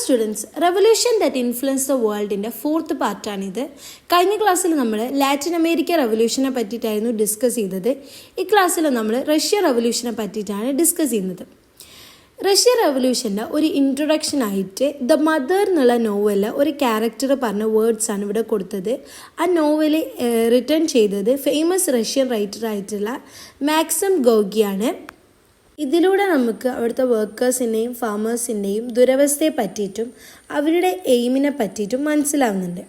Students, revolution that influence the വേൾഡിൻ്റെ fourth പാർട്ടാണിത്. കഴിഞ്ഞ ക്ലാസ്സിൽ നമ്മൾ ലാറ്റിൻ അമേരിക്ക റെവല്യൂഷനെ പറ്റിയിട്ടായിരുന്നു ഡിസ്കസ് ചെയ്തത്. ഈ ക്ലാസ്സിൽ നമ്മൾ റഷ്യ റെവല്യൂഷനെ പറ്റിയിട്ടാണ് ഡിസ്കസ് ചെയ്യുന്നത്. റഷ്യ റെവല്യൂഷൻ്റെ ഒരു ഇൻട്രൊഡക്ഷനായിട്ട് ദ മദർ എന്നുള്ള നോവലിൽ ഒരു ക്യാരക്ടർ പറഞ്ഞ വേർഡ്സാണ് ഇവിടെ കൊടുത്തത്. ആ നോവൽ റിട്ടേൺ ചെയ്തത് ഫേമസ് റഷ്യൻ റൈറ്ററായിട്ടുള്ള മാക്സിം ഗോർക്കിയാണ്. ഇതിലൂടെ നമുക്ക് അവിടുത്തെ വർക്കേഴ്സിൻ്റെയും ഫാമേഴ്സിൻ്റെയും ദുരവസ്ഥയെ പറ്റിയിട്ടും അവരുടെ എയിമിനെ പറ്റിയിട്ടും മനസ്സിലാവുന്നുണ്ട്.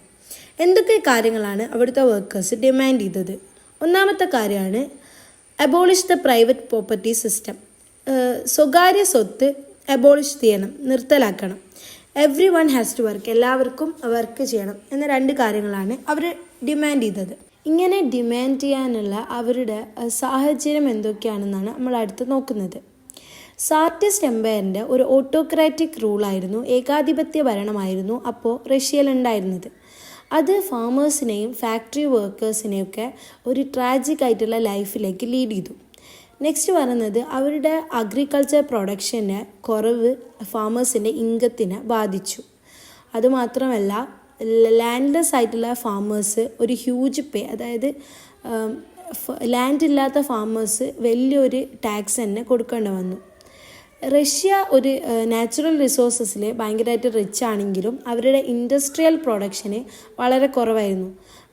എന്തൊക്കെ കാര്യങ്ങളാണ് അവിടുത്തെ വർക്കേഴ്സ് ഡിമാൻഡ് ചെയ്തത്? ഒന്നാമത്തെ കാര്യമാണ് abolish the private property system. സ്വകാര്യ സ്വത്ത് അബോളിഷ് ചെയ്യണം, നിർത്തലാക്കണം. Every one has to work, എല്ലാവർക്കും വർക്ക് ചെയ്യണം എന്ന രണ്ട് കാര്യങ്ങളാണ് അവർ ഡിമാൻഡ് ചെയ്തത്. ഇങ്ങനെ ഡിമാൻഡ് ചെയ്യാനുള്ള അവരുടെ സാഹചര്യം എന്തൊക്കെയാണെന്നാണ് നമ്മൾ അടുത്ത് നോക്കുന്നത്. സാർട്ടിസ്റ്റ് എംപയറിൻ്റെ ഒരു ഓട്ടോക്രാറ്റിക് റൂളായിരുന്നു, ഏകാധിപത്യ ഭരണമായിരുന്നു അപ്പോൾ റഷ്യയിലുണ്ടായിരുന്നത്. അത് ഫാമേഴ്സിനെയും ഫാക്ടറി വർക്കേഴ്സിനെയൊക്കെ ഒരു ട്രാജിക് ആയിട്ടുള്ള ലൈഫിലേക്ക് ലീഡ് ചെയ്തു. നെക്സ്റ്റ് പറയുന്നത് അവരുടെ അഗ്രികൾച്ചർ പ്രൊഡക്ഷൻ്റെ കുറവ് ഫാമേഴ്സിൻ്റെ ഇൻകത്തിനെ ബാധിച്ചു. അതുമാത്രമല്ല ലാൻഡ്ലെസ് ആയിട്ടുള്ള ഫാമേഴ്സ് ഒരു ഹ്യൂജ് പേ, അതായത് ലാൻഡ് ഇല്ലാത്ത ഫാമേഴ്സ് വലിയൊരു ടാക്സ് തന്നെ കൊടുക്കേണ്ടി വന്നു. റഷ്യ ഒരു നാച്ചുറൽ റിസോഴ്സസിൽ ഭയങ്കരമായിട്ട് റിച്ച് ആണെങ്കിലും അവരുടെ ഇൻഡസ്ട്രിയൽ പ്രൊഡക്ഷന് വളരെ കുറവായിരുന്നു.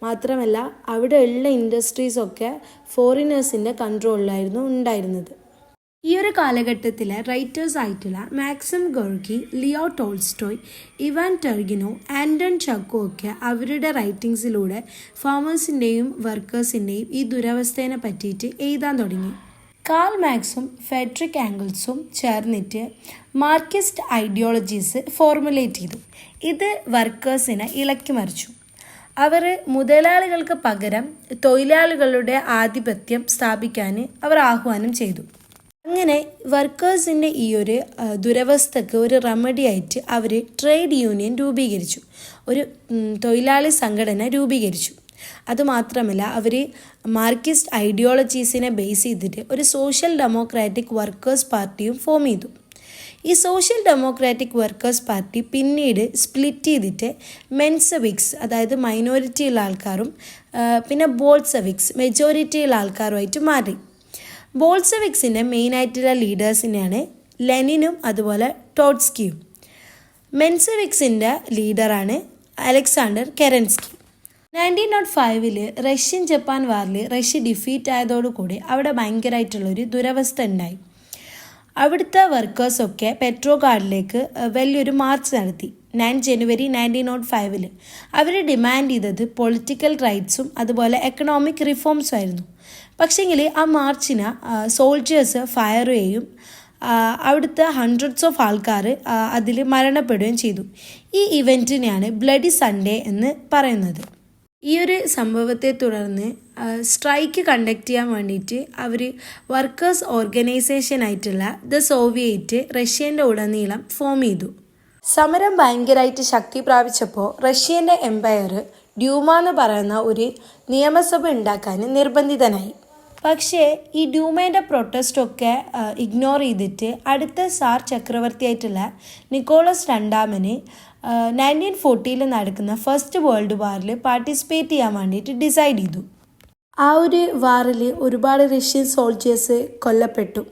മാത്രമല്ല അവിടെ ഉള്ള ഇൻഡസ്ട്രീസൊക്കെ ഫോറിനേഴ്സിൻ്റെ കൺട്രോളിലായിരുന്നു ഉണ്ടായിരുന്നത്. ഈ ഒരു കാലഘട്ടത്തിലെ റൈറ്റേഴ്സ് ആയിട്ടുള്ള Maxim Gorky, Leo Tolstoy, Ivan Turgenev, Anton Chekhov ഒക്കെ അവരുടെ റൈറ്റിങ്സിലൂടെ ഫാമേഴ്സിൻ്റെയും വർക്കേഴ്സിൻ്റെയും ഈ ദുരവസ്ഥയെ പറ്റിയിട്ട് എഴുതാൻ തുടങ്ങി. കാൾ മാക്സും ഫെഡറിക് ആംഗിൾസും ചേർന്നിട്ട് മാർക്സിസ്റ്റ് ഐഡിയോളജീസ് ഫോർമുലേറ്റ് ചെയ്തു. ഇത് വർക്കേഴ്സിനെ ഇളക്കി മറിച്ചു. അവർ മുതലാളികൾക്ക് പകരം തൊഴിലാളികളുടെ ആധിപത്യം സ്ഥാപിക്കാൻ അവർ ആഹ്വാനം ചെയ്തു. അങ്ങനെ വർക്കേഴ്സിൻ്റെ ഈ ഒരു ദുരവസ്ഥക്ക് ഒരു റെമഡി ആയിട്ട് അവർ ട്രേഡ് യൂണിയൻ രൂപീകരിച്ചു, ഒരു തൊഴിലാളി സംഘടന രൂപീകരിച്ചു. അതുമാത്രമല്ല അവർ മാർക്സിസ്റ്റ് ഐഡിയോളജീസിനെ ബേസ് ചെയ്തിട്ട് ഒരു സോഷ്യൽ ഡെമോക്രാറ്റിക് വർക്കേഴ്സ് പാർട്ടിയും ഫോം ചെയ്തു. ഈ സോഷ്യൽ ഡെമോക്രാറ്റിക് വർക്കേഴ്സ് പാർട്ടി പിന്നീട് സ്പ്ലിറ്റ് ചെയ്തിട്ട് മെൻസെവിക്സ്, അതായത് മൈനോറിറ്റിയുള്ള ആൾക്കാരും പിന്നെ ബോൾസെവിക്സ്, മെജോറിറ്റിയുള്ള ആൾക്കാരുമായിട്ട് മാറി. ബോൾസെവിക്സിൻ്റെ മെയിനായിട്ടുള്ള ലീഡേഴ്സിനെയാണ് ലെനിനും അതുപോലെ ടോട്സ്കിയും. മെൻസെവിക്സിൻ്റെ ലീഡറാണ് അലക്സാണ്ടർ കെറൻസ്കി. 1905 റഷ്യൻ ജപ്പാൻ വാറിൽ റഷ്യ ഡിഫീറ്റ് ആയതോടുകൂടി അവിടെ ഭയങ്കരമായിട്ടുള്ളൊരു ദുരവസ്ഥ ഉണ്ടായി. അവിടുത്തെ വർക്കേഴ്സൊക്കെ പെട്രോഗാഡിലേക്ക് വലിയൊരു മാർച്ച് നടത്തി. 9 ജനുവരി 1905 അവർ ഡിമാൻഡ് ചെയ്തത് പൊളിറ്റിക്കൽ റൈറ്റ്സും അതുപോലെ എക്കണോമിക് റിഫോംസും ആയിരുന്നു. പക്ഷേങ്കിൽ ആ മാർച്ചിന് സോൾജേഴ്സ് ഫയർ ചെയ്യുകയും അവിടുത്തെ ഹൺഡ്രഡ്സ് ഓഫ് ആൾക്കാർ അതിൽ മരണപ്പെടുകയും ചെയ്തു. ഈ ഇവൻറ്റിനെയാണ് ബ്ലഡി സൺഡേ എന്ന് പറയുന്നത്. ഈ ഒരു സംഭവത്തെ തുടർന്ന് സ്ട്രൈക്ക് കണ്ടക്ട് ചെയ്യാൻ വേണ്ടിയിട്ട് അവർ വർക്കേഴ്സ് ഓർഗനൈസേഷനായിട്ടുള്ള ദ സോവിയറ്റ് റഷ്യേൻ്റെ ഉടനീളം ഫോം ചെയ്തു. സമരം ഭയങ്കരമായിട്ട് ശക്തി പ്രാപിച്ചപ്പോൾ റഷ്യൻ്റെ എംപയർ ഡ്യൂമ എന്ന് പറയുന്ന ഒരു നിയമസഭ ഉണ്ടാക്കാൻ നിർബന്ധിതനായി. പക്ഷേ ഈ ഡ്യൂമേൻ്റെ പ്രൊട്ടസ്റ്റൊക്കെ ഇഗ്നോർ ചെയ്തിട്ട് അടുത്ത സാർ ചക്രവർത്തിയായിട്ടുള്ള നിക്കോളസ് രണ്ടാമന് 1940 നടക്കുന്ന ഫസ്റ്റ് വേൾഡ് വാറിൽ പാർട്ടിസിപ്പേറ്റ് ചെയ്യാൻ വേണ്ടിയിട്ട് ഡിസൈഡ് ചെയ്തു. ആ ഒരു വാറിൽ ഒരുപാട് റഷ്യൻ സോൾജേഴ്സ് കൊല്ലപ്പെട്ടു.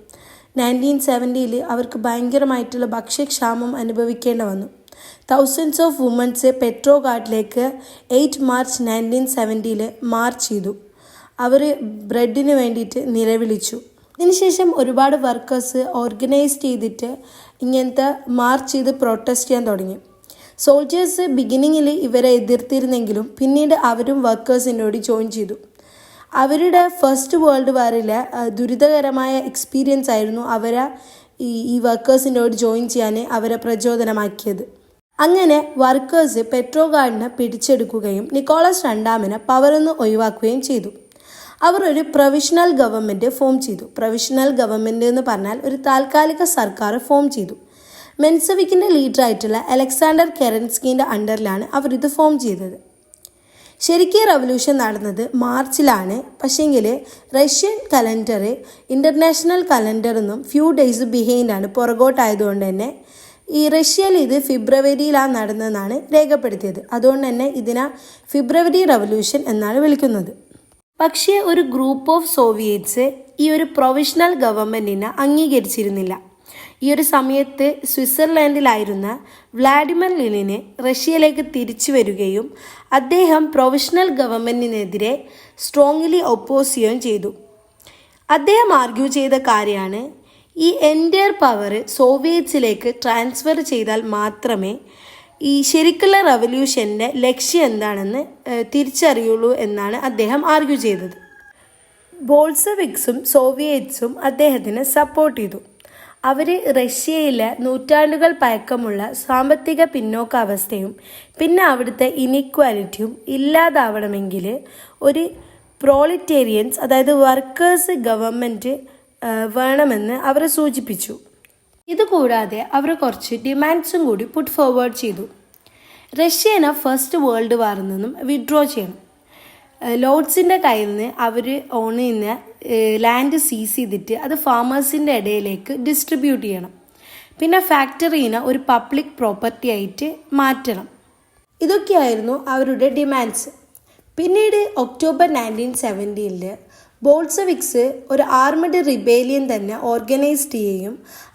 1970 അവർക്ക് ഭയങ്കരമായിട്ടുള്ള ഭക്ഷ്യക്ഷാമം അനുഭവിക്കേണ്ടി വന്നു. തൗസൻഡ്സ് ഓഫ് വുമൻസ് പെട്രോഗാഡിലേക്ക് 8 മാർച്ച് 1970 മാർച്ച് ചെയ്തു. അവർ ബ്രെഡിന് വേണ്ടിയിട്ട് നിലവിളിച്ചു. അതിനുശേഷം ഒരുപാട് വർക്കേഴ്സ് ഓർഗനൈസ് ചെയ്തിട്ട് ഇങ്ങനത്തെ മാർച്ച് ചെയ്ത് പ്രൊട്ടസ്റ്റ് ചെയ്യാൻ തുടങ്ങി. സോൾജേഴ്സ് ബിഗിനിങ്ങിൽ ഇവരെ എതിർത്തിരുന്നെങ്കിലും പിന്നീട് അവരും വർക്കേഴ്സിനോട് ജോയിൻ ചെയ്തു. അവരുടെ ഫസ്റ്റ് വേൾഡ് വാറിലെ ദുരിതകരമായ എക്സ്പീരിയൻസ് ആയിരുന്നു അവരെ ഈ വർക്കേഴ്സിനോട് ജോയിൻ ചെയ്യാൻ അവരെ പ്രചോദനമാക്കിയത്. അങ്ങനെ വർക്കേഴ്സ് പെട്രോഗാഡിനെ പിടിച്ചെടുക്കുകയും നിക്കോളസ് രണ്ടാമനെ പവറിൽ നിന്ന് ഒഴിവാക്കുകയും ചെയ്തു. അവർ ഒരു പ്രൊവിഷണൽ ഗവൺമെൻറ് ഫോം ചെയ്തു. പ്രൊവിഷണൽ ഗവൺമെൻറ് എന്ന് പറഞ്ഞാൽ ഒരു താൽക്കാലിക സർക്കാർ ഫോം ചെയ്തു. മെൻസെവിക്കിൻ്റെ ലീഡറായിട്ടുള്ള അലക്സാണ്ടർ കെറൻസ്കീൻ്റെ അണ്ടറിലാണ് അവരിത് ഫോം ചെയ്തത്. ശരിക്കും റവല്യൂഷൻ നടന്നത് മാർച്ചിലാണ്. പക്ഷേങ്കിൽ റഷ്യൻ കലണ്ടർ ഇൻ്റർനാഷണൽ കലണ്ടറിൽ നിന്നും ഫ്യൂ ഡേയ്സ് ബിഹൈൻഡാണ്, പുറകോട്ടായതുകൊണ്ട് തന്നെ ഈ റഷ്യയിൽ ഇത് ഫെബ്രുവരിയിലാണ് നടന്നതെന്നാണ് രേഖപ്പെടുത്തിയത്. അതുകൊണ്ട് തന്നെ ഇതിനെ ഫെബ്രുവരി റവല്യൂഷൻ എന്നാണ് വിളിക്കുന്നത്. പക്ഷേ ഒരു ഗ്രൂപ്പ് ഓഫ് സോവിയറ്റ്സ് ഈ ഒരു പ്രൊവിഷണൽ ഗവൺമെൻറ്റിനെ അംഗീകരിച്ചിരുന്നില്ല. ഈ ഒരു സമയത്ത് സ്വിറ്റ്സർലാൻഡിലായിരുന്ന വ്ളാഡിമിർ ലെനിന് റഷ്യയിലേക്ക് തിരിച്ചു വരികയും അദ്ദേഹം പ്രൊവിഷണൽ ഗവൺമെൻറ്റിനെതിരെ സ്ട്രോങ്ലി ഒപ്പോസ് ചെയ്യുകയും ചെയ്തു. അദ്ദേഹം ആർഗ്യൂ ചെയ്ത കാര്യമാണ് ഈ എൻറ്റയർ പവർ സോവിയറ്റ്സിലേക്ക് ട്രാൻസ്ഫർ ചെയ്താൽ മാത്രമേ ഈ ശരിക്കുള്ള റവല്യൂഷൻ്റെ ലക്ഷ്യം എന്താണെന്ന് തിരിച്ചറിയുള്ളൂ എന്നാണ് അദ്ദേഹം ആർഗ്യൂ ചെയ്തത്. ബോൾസെവിക്സും സോവിയറ്റ്സും അദ്ദേഹത്തിന് സപ്പോർട്ട് ചെയ്തു. അവർ റഷ്യയിലെ നൂറ്റാണ്ടുകൾ പഴക്കമുള്ള സാമ്പത്തിക പിന്നോക്കാവസ്ഥയും പിന്നെ അവിടുത്തെ ഇനീക്വാലിറ്റിയും ഇല്ലാതാവണമെങ്കിൽ ഒരു പ്രോളിറ്റേറിയൻസ് അതായത് വർക്കേഴ്സ് ഗവൺമെൻറ് വേണമെന്ന് അവർ സൂചിപ്പിച്ചു. ഇതുകൂടാതെ അവർ കുറച്ച് ഡിമാൻഡ്സും കൂടി പുട്ട് ഫോർവേഡ് ചെയ്തു. റഷ്യനെ ഫസ്റ്റ് വേൾഡ് വാറിൽ നിന്നും വിഡ്രോ ചെയ്യണം. ലോഡ്സിൻ്റെ കയ്യിൽ നിന്ന് അവർ ഓൺ ചെയ്യുന്ന ലാൻഡ് സീസ് ചെയ്തിട്ട് അത് ഫാമേഴ്സിൻ്റെ ഇടയിലേക്ക് ഡിസ്ട്രിബ്യൂട്ട് ചെയ്യണം. പിന്നെ ഫാക്ടറീനെ ഒരു പബ്ലിക് പ്രോപ്പർട്ടി ആയിട്ട് മാറ്റണം. ഇതൊക്കെയായിരുന്നു അവരുടെ ഡിമാൻഡ്സ്. പിന്നീട് ഒക്ടോബർ 1917 ബോൾസെവിക്സ് ഒരു ആർമഡ് റിബേലിയൻ തന്നെ ഓർഗനൈസ് ചെയ്യുകയും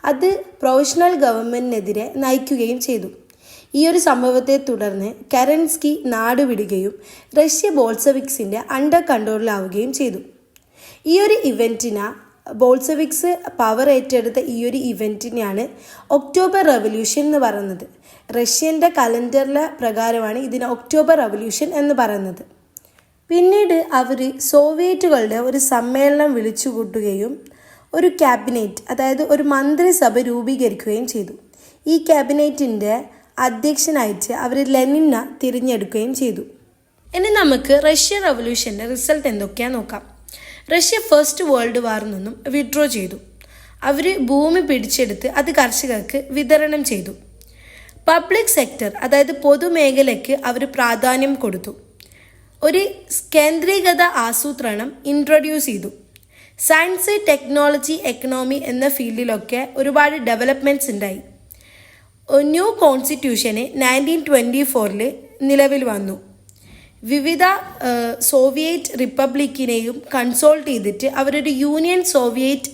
അത് പ്രൊവിഷണൽ ഗവൺമെൻറ്റിനെതിരെ നയിക്കുകയും ചെയ്തു. ഈ ഒരു സംഭവത്തെ തുടർന്ന് കെറൻസ്കി നാട് വിടുകയും റഷ്യ ബോൾസെവിക്സിൻ്റെ അണ്ടർ കൺട്രോളിലാവുകയും ചെയ്തു. ഈ ഒരു ഇവൻറ്റിനെ ബോൾസെവിക്സ് പവർ ഏറ്റെടുത്ത ഈ ഒരു ഇവൻറ്റിനെയാണ് ഒക്ടോബർ റവല്യൂഷൻ എന്ന് പറയുന്നത്. റഷ്യൻ്റെ കലണ്ടറിലെ പ്രകാരമാണ് ഇതിനെ ഒക്ടോബർ റവല്യൂഷൻ എന്ന് പറയുന്നത്. പിന്നീട് അവർ സോവിയറ്റുകളുടെ ഒരു സമ്മേളനം വിളിച്ചു കൂട്ടുകയും ഒരു ക്യാബിനറ്റ് അതായത് ഒരു മന്ത്രിസഭ രൂപീകരിക്കുകയും ചെയ്തു. ഈ ക്യാബിനറ്റിൻ്റെ അധ്യക്ഷനായിട്ട് അവർ ലെനിനെ തിരഞ്ഞെടുക്കുകയും ചെയ്തു. ഇനി നമുക്ക് റഷ്യ റവല്യൂഷൻ്റെ റിസൾട്ട് എന്തൊക്കെയാണെന്ന് നോക്കാം. റഷ്യ ഫസ്റ്റ് വേൾഡ് വാറിൽ നിന്നും വിഡ്രോ ചെയ്തു. അവർ ഭൂമി പിടിച്ചെടുത്ത് അത് കർഷകർക്ക് വിതരണം ചെയ്തു. പബ്ലിക് സെക്ടർ അതായത് പൊതുമേഖലയ്ക്ക് അവർ പ്രാധാന്യം കൊടുത്തു. ഒരു കേന്ദ്രീകൃത ആസൂത്രണം ഇൻട്രൊഡ്യൂസ് ചെയ്തു. സയൻസ്, ടെക്നോളജി, എക്കണോമി എന്ന ഫീൽഡിലൊക്കെ ഒരുപാട് ഡെവലപ്മെൻറ്റ്സ് ഉണ്ടായി. ന്യൂ കോൺസ്റ്റിറ്റ്യൂഷന് 1924 നിലവിൽ വന്നു. വിവിധ സോവിയറ്റ് റിപ്പബ്ലിക്കിനെയും കൺസോൾട്ട് ചെയ്തിട്ട് അവരൊരു union Soviet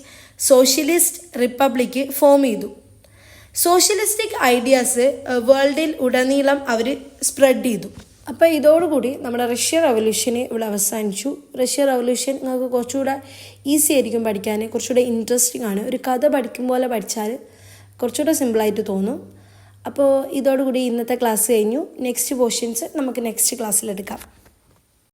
socialist republic form ചെയ്തു. സോഷ്യലിസ്റ്റിക് ഐഡിയാസ് വേൾഡിൽ ഉടനീളം അവർ സ്പ്രെഡ് ചെയ്തു. അപ്പോൾ ഇതോടുകൂടി നമ്മുടെ റഷ്യ റവല്യൂഷന് ഇവിടെ അവസാനിച്ചു. റഷ്യ റവല്യൂഷൻ നിങ്ങൾക്ക് കുറച്ചുകൂടെ ഈസി ആയിരിക്കും പഠിക്കാൻ, കുറച്ചുകൂടെ ഇൻട്രസ്റ്റിംഗ് ആണ്. ഒരു കഥ പഠിക്കും പോലെ പഠിച്ചാൽ കുറച്ചുകൂടെ സിമ്പിളായിട്ട് തോന്നും. അപ്പോൾ ഇതോടുകൂടി ഇന്നത്തെ ക്ലാസ് കഴിഞ്ഞു. നെക്സ്റ്റ് പോർഷൻസ് നമുക്ക് നെക്സ്റ്റ് ക്ലാസ്സിലെടുക്കാം.